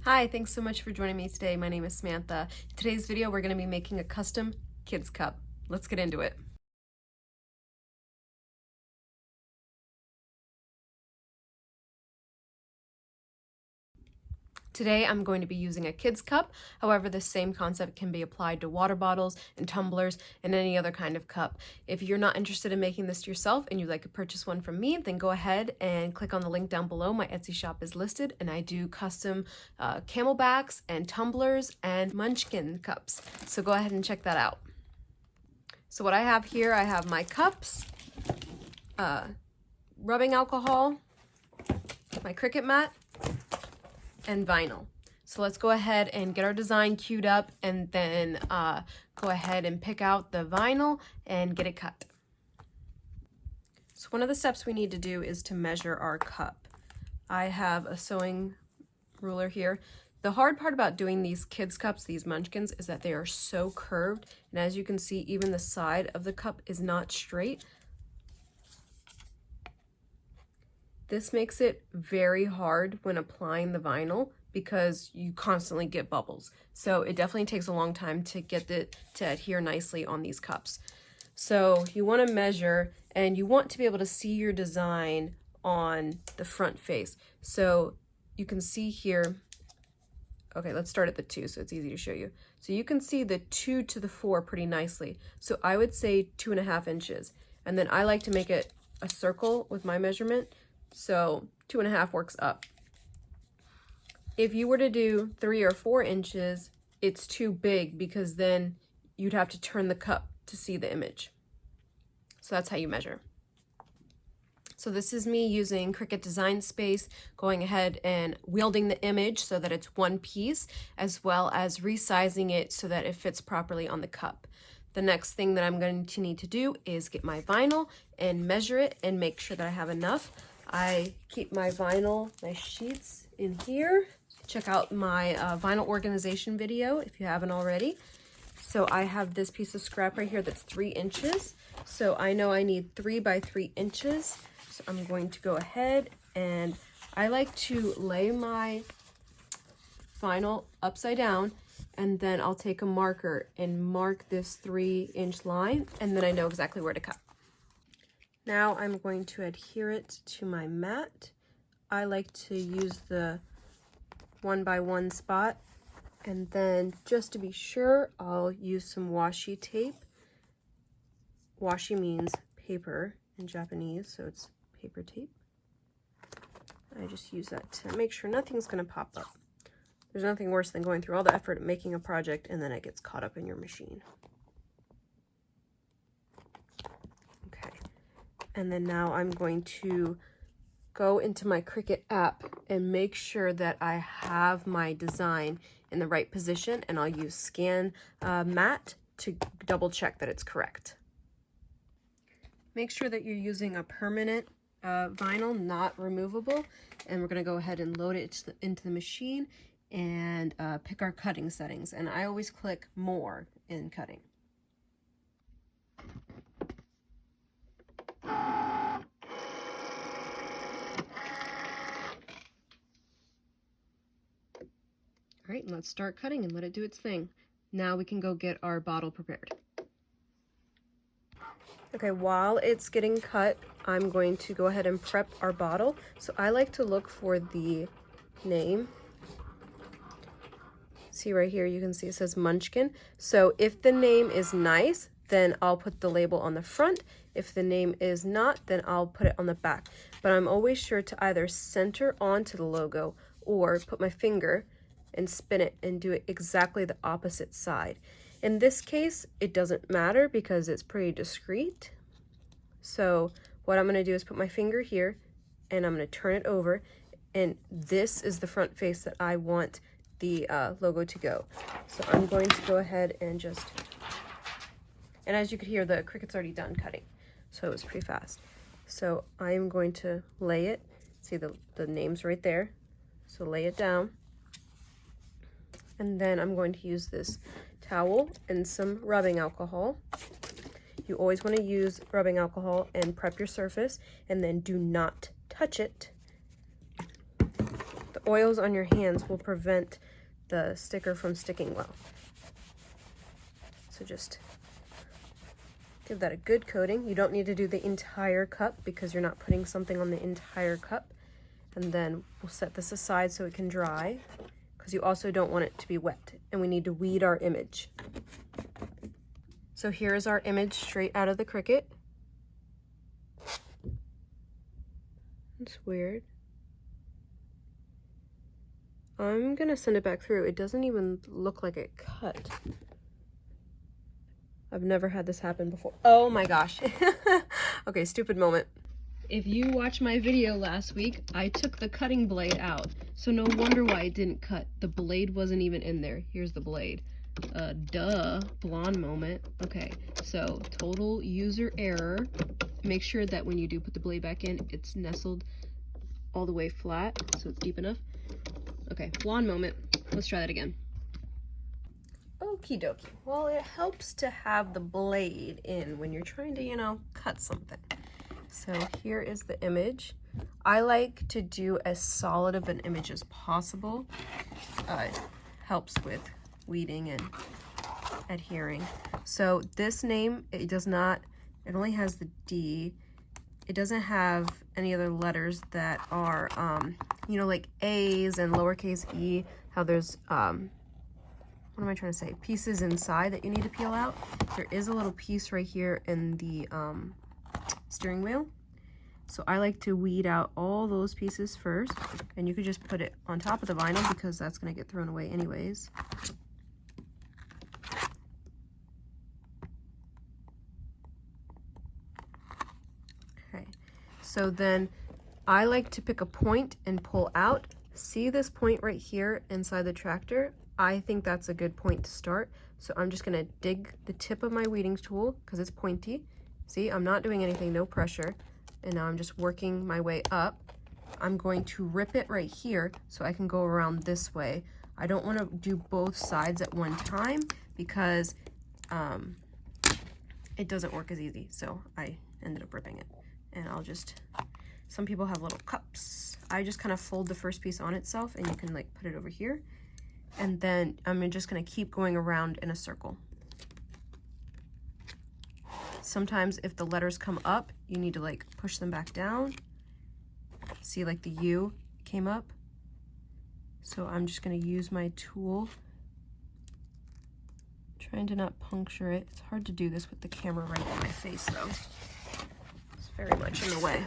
Hi, thanks so much for joining me today. My name is Samantha. In today's video, we're going to be making a custom kids cup. Let's get into it. Today I'm going to be using a kid's cup. However, the same concept can be applied to water bottles and tumblers and any other kind of cup. If you're not interested in making this yourself and you'd like to purchase one from me, then go ahead and click on the link down below. My Etsy shop is listed and I do custom camelbacks and tumblers and munchkin cups. So go ahead and check that out. So what I have here, I have my cups, rubbing alcohol, my Cricut mat, and vinyl. So let's go ahead and get our design queued up and then go ahead and pick out the vinyl and get it cut. So one of the steps we need to do is to measure our cup. I have a sewing ruler here. The hard part about doing these kids cups, these munchkins, is that they are so curved, and as you can see, even the side of the cup is not straight. This makes it very hard when applying the vinyl because you constantly get bubbles. So it definitely takes a long time to get it to adhere nicely on these cups. So you want to measure and you want to be able to see your design on the front face. So you can see here, okay, let's start at the 2 so it's easy to show you. So you can see the 2 to the 4 pretty nicely. So I would say 2.5 inches. And then I like to make it a circle with my measurement. So 2.5 works up. If you were to do 3 or 4 inches, it's too big because then you'd have to turn the cup to see the image. So that's how you measure. So this is me using Cricut Design Space, going ahead and wielding the image so that it's one piece, as well as resizing it so that it fits properly on the cup. The next thing that I'm going to need to do is get my vinyl and measure it and make sure that I have enough. I keep my vinyl, my sheets in here. Check out my vinyl organization video if you haven't already. So I have this piece of scrap right here that's 3 inches. So I know I need 3 by 3 inches. So I'm going to go ahead and I like to lay my vinyl upside down and then I'll take a marker and mark this 3-inch line and then I know exactly where to cut. Now I'm going to adhere it to my mat. I like to use the 1x1 spot, and then just to be sure, I'll use some washi tape. Washi means paper in Japanese, so it's paper tape. I just use that to make sure nothing's gonna pop up. There's nothing worse than going through all the effort of making a project and then it gets caught up in your machine. And then now I'm going to go into my Cricut app and make sure that I have my design in the right position, and I'll use Scan Matte to double check that it's correct. Make sure that you're using a permanent vinyl, not removable, and we're going to go ahead and load it into the machine and pick our cutting settings. And I always click more in cutting. All right, let's start cutting and let it do its thing. Now we can go get our bottle prepared. Okay, while it's getting cut, I'm going to go ahead and prep our bottle. So I like to look for the name. See right here, you can see it says Munchkin. So if the name is nice, then I'll put the label on the front. If the name is not, then I'll put it on the back. But I'm always sure to either center onto the logo or put my finger and spin it and do it exactly the opposite side. In this case, it doesn't matter because it's pretty discreet. So what I'm gonna do is put my finger here and I'm gonna turn it over, and this is the front face that I want the logo to go. So I'm going to go ahead and just, and as you could hear, the Cricut's already done cutting, so it was pretty fast. So I'm going to lay it, see the name's right there, so lay it down. And then I'm going to use this towel and some rubbing alcohol. You always want to use rubbing alcohol and prep your surface, and then do not touch it. The oils on your hands will prevent the sticker from sticking well. So just give that a good coating. You don't need to do the entire cup because you're not putting something on the entire cup. And then we'll set this aside so it can dry, because you also don't want it to be wet, and we need to weed our image. So here is our image straight out of the Cricut. It's weird. I'm gonna send it back through. It doesn't even look like it cut. I've never had this happen before. Oh my gosh. Okay, stupid moment. If you watched my video last week, I took the cutting blade out. So no wonder why it didn't cut. The blade wasn't even in there. Here's the blade. Duh, blonde moment. Okay, so total user error. Make sure that when you do put the blade back in, it's nestled all the way flat, so it's deep enough. Okay, blonde moment. Let's try that again. Okie dokie. Well, it helps to have the blade in when you're trying to, you know, cut something. So here is the image. I like to do as solid of an image as possible. It helps with weeding and adhering. So this name, it only has the D. It doesn't have any other letters that are, you know, like A's and lowercase e, how there's, what am I trying to say? Pieces inside that you need to peel out. There is a little piece right here in the steering wheel. So I like to weed out all those pieces first, and you could just put it on top of the vinyl because that's gonna get thrown away anyways. Okay, so then I like to pick a point and pull out. See this point right here inside the tractor? I think that's a good point to start. So I'm just gonna dig the tip of my weeding tool because it's pointy. See, I'm not doing anything, no pressure. And now I'm just working my way up. I'm going to rip it right here so I can go around this way. I don't want to do both sides at one time because it doesn't work as easy. So I ended up ripping it. And I'll just, some people have little cups. I just kind of fold the first piece on itself, and you can like put it over here. And then I'm just going to keep going around in a circle. Sometimes if the letters come up, you need to like push them back down. See, like the U came up. So I'm just gonna use my tool. Trying to not puncture it. It's hard to do this with the camera right in my face though. It's very much in the way.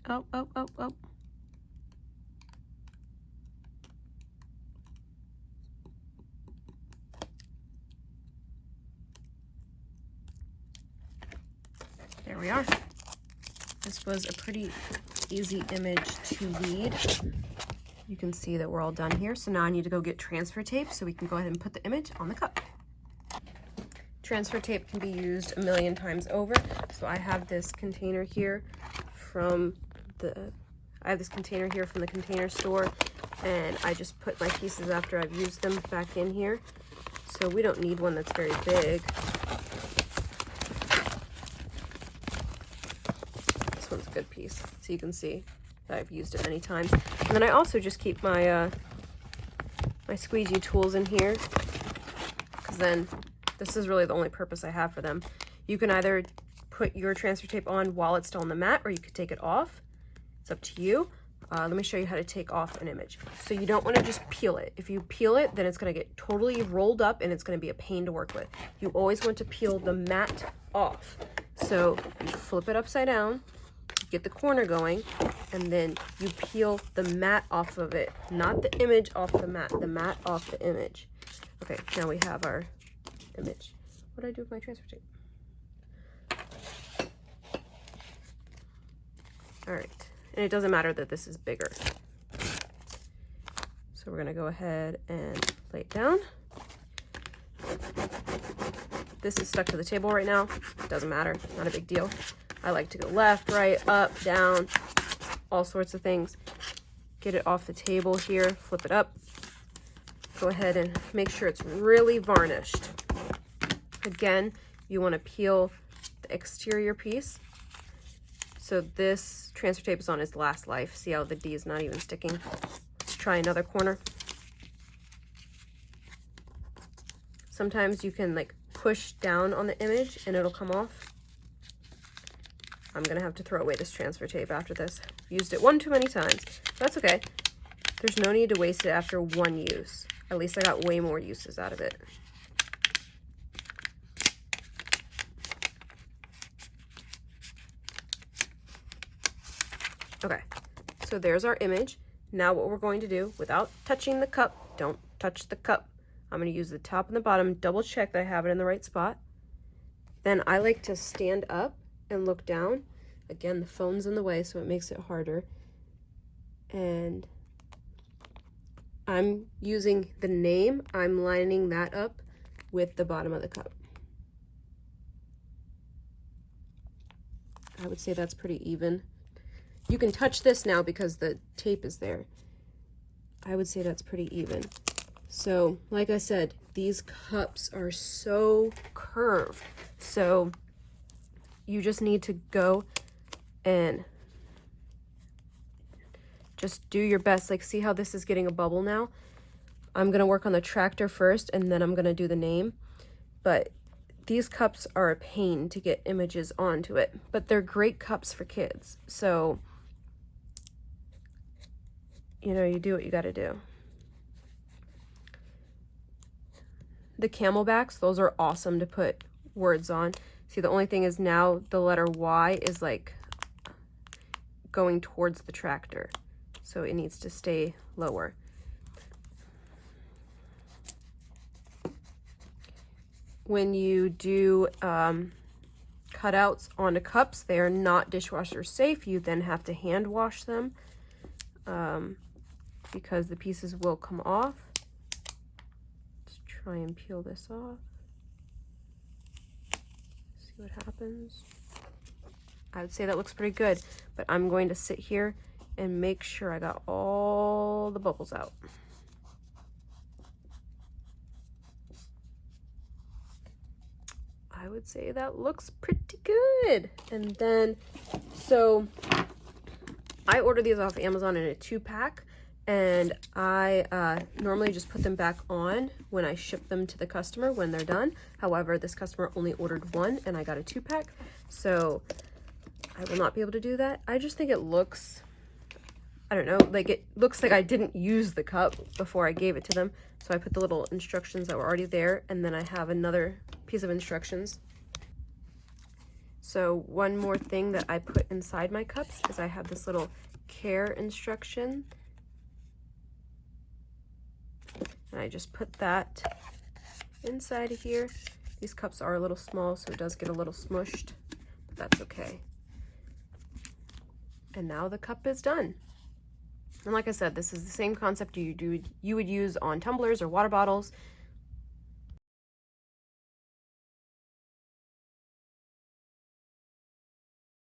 Oh, oh, oh, oh. There we are. This was a pretty easy image to weed. You can see that we're all done here. So now I need to go get transfer tape so we can go ahead and put the image on the cup. Transfer tape can be used a million times over. So I have this container here from the container store, and I just put my pieces after I've used them back in here. So we don't need one that's very big. This one's a good piece. So you can see that I've used it many times. And then I also just keep my my squeegee tools in here, because then this is really the only purpose I have for them. You can either put your transfer tape on while it's still on the mat, or you could take it off. It's up to you. Let me show you how to take off an image. So you don't want to just peel it. If you peel it, then it's going to get totally rolled up and it's going to be a pain to work with. You always want to peel the mat off. So you flip it upside down, get the corner going, and then you peel the mat off of it. Not the image off the mat off the image. Okay, now we have our image. What did I do with my transfer tape? All right. And it doesn't matter that this is bigger. So we're gonna go ahead and lay it down. This is stuck to the table right now. Doesn't matter, not a big deal. I like to go left, right, up, down, all sorts of things. Get it off the table here, flip it up. Go ahead and make sure it's really varnished. Again, you want to peel the exterior piece. So this transfer tape is on its last life. See how the D is not even sticking? Let's try another corner. Sometimes you can like push down on the image and it'll come off. I'm gonna have to throw away this transfer tape after this. Used it one too many times. That's okay. There's no need to waste it after one use. At least I got way more uses out of it. Okay, so there's our image. Now what we're going to do, without touching the cup, don't touch the cup. I'm going to use the top and the bottom, double check that I have it in the right spot. Then I like to stand up and look down. Again, the phone's in the way, so it makes it harder. And I'm using the name, I'm lining that up with the bottom of the cup. I would say that's pretty even. You can touch this now because the tape is there. I would say that's pretty even. So, like I said, these cups are so curved. So, you just need to go and just do your best. Like, see how this is getting a bubble now? I'm going to work on the tractor first, and then I'm going to do the name. But these cups are a pain to get images onto it. But they're great cups for kids. So, you know, you do what you got to do. The camelbacks, those are awesome to put words on. See, the only thing is now the letter Y is like going towards the tractor. So it needs to stay lower. When you do cutouts onto cups, they are not dishwasher safe. You then have to hand wash them because the pieces will come off. Let's try and peel this off. See what happens. I would say that looks pretty good, but I'm going to sit here and make sure I got all the bubbles out. I would say that looks pretty good. And then, so I order these off Amazon in a 2-pack, and I normally just put them back on when I ship them to the customer when they're done. However, this customer only ordered one and I got a 2-pack, so I will not be able to do that. I just think it looks, I don't know, like it looks like I didn't use the cup before I gave it to them. So I put the little instructions that were already there, and then I have another piece of instructions. So one more thing that I put inside my cups is I have this little care instruction. And I just put that inside of here. These cups are a little small, so it does get a little smushed, but that's okay. And now the cup is done. And like I said, this is the same concept you would use on tumblers or water bottles.